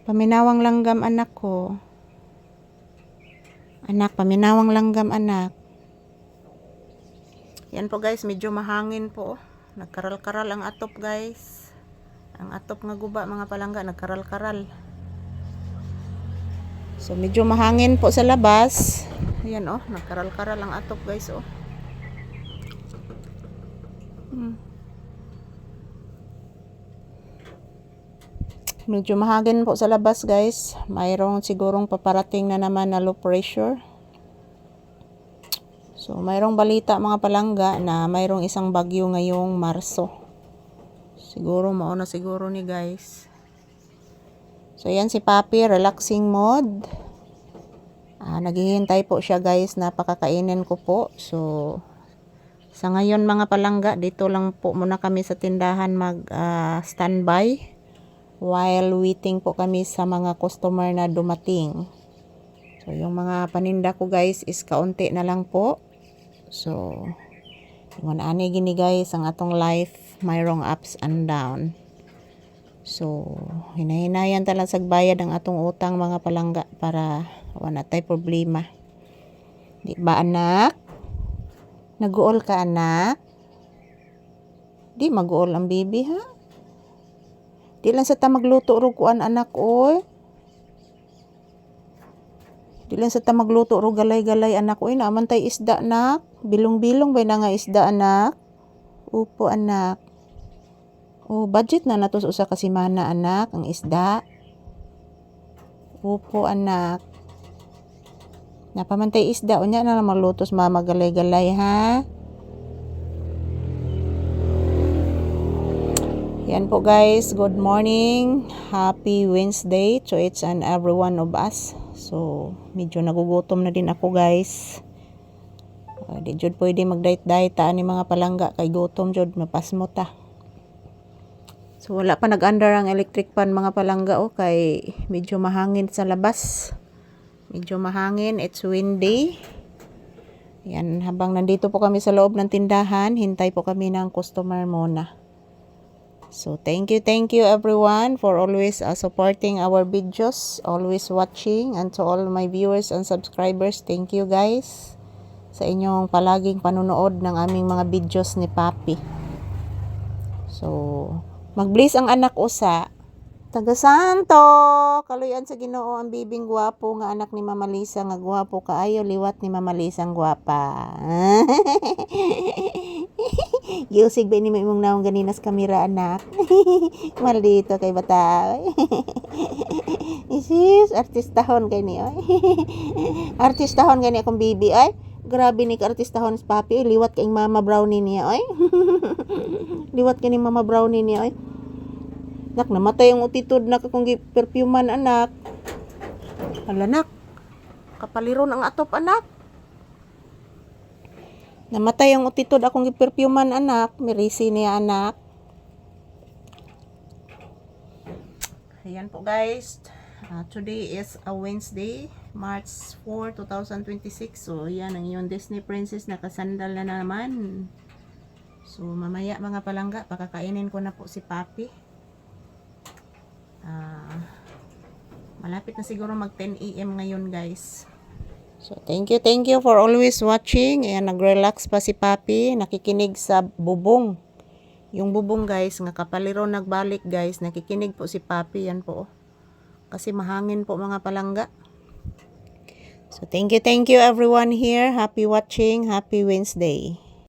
Paminawang langgam anak ko. Anak, paminawang langgam anak. Yan po guys, medyo mahangin po. Nagkaral-karal ang atop guys. Ang atop nga guba mga palangga, nagkaral-karal. So medyo mahangin po sa labas. Ayan oh, nagkaral-karal ang atop guys oh. Medyo mahangin po sa labas guys. Mayroong sigurong paparating na naman na low pressure. So mayroong balita mga palangga na mayroong isang bagyo ngayong Marso. Siguro mauna siguro ni guys. So yan si Papi, relaxing mode. Naghihintay po siya guys na pakakainin ko po. So sa ngayon mga palangga, dito lang po muna kami sa tindahan mag standby while waiting po kami sa mga customer na dumating. So yung mga paninda ko guys is kaunti na lang po. So yung ani gini guys ang atong life, mayroong ups and down. So hinahinayan talang sagbayad ang atong utang mga palangga para wala tay problema. Di ba anak? Naguol ka anak? Di maguol ang baby ha? Di lang sa ta magluto ro kuan anak oy. Di lang sa ta magluto ro galay-galay anak oy, naaman tay isda nak. Bilong-bilong bay na nga isda anak. Upo anak. Oh, budget na nato sa usa ka semana anak ang isda. Upo anak. Napamantay isda unya na maglutos mama galay-galay ha. Yan po guys, good morning. Happy Wednesday to each and every one of us. So, medyo nagugutom na din ako guys. Di jud pwede mag-diet-diet ta ni mga palangga kay gutom jud mapasmo ta. So wala pa nag-under ang electric fan mga palangga kay medyo mahangin sa labas. Medyo mahangin, it's windy. Yan, habang nandito po kami sa loob ng tindahan, hintay po kami ng customer muna. So thank you everyone for always supporting our videos, always watching, and to all my viewers and subscribers, thank you guys sa inyong palaging panunood ng aming mga videos ni Papi. So mag-bless ang anak usa. Taga Santo, kaluyan sa Ginoo ang bibing gwapo nga anak ni Mama Lisa nga gwapo kaayo liwat ni Mama Lisa ang gwapa. Giusig ba ni mo imong naong ganinas kamera anak? Maldito kay bata. Isis, artistahon kay ni oy. Artistahon gani akong bibi ay. Grabe ni ka artistahon si Papi, liwat kay Mama Brownie niya oy. Liwat kay ni Mama Brownie niya oy. Nak, namatay ang utitod na akong perfuman anak. Hala nak, kapaliron ang atop anak. Namatay ang utitod akong perfuman anak. Mirisi niya anak. Ayan po guys. Today is a Wednesday, March 4, 2026. So yan ang iyong Disney Princess nakasandal na naman. So mamaya mga palangga, pakakainin ko na po si Papi. Malapit na siguro mag 10 AM ngayon guys. So thank you for always watching. Ayan, nag-relax pa si Papi, nakikinig sa bubong. Yung bubong guys, nga kapaliro nagbalik guys, nakikinig po si Papi yan po. Kasi mahangin po mga palangga. So thank you everyone here. Happy watching, happy Wednesday.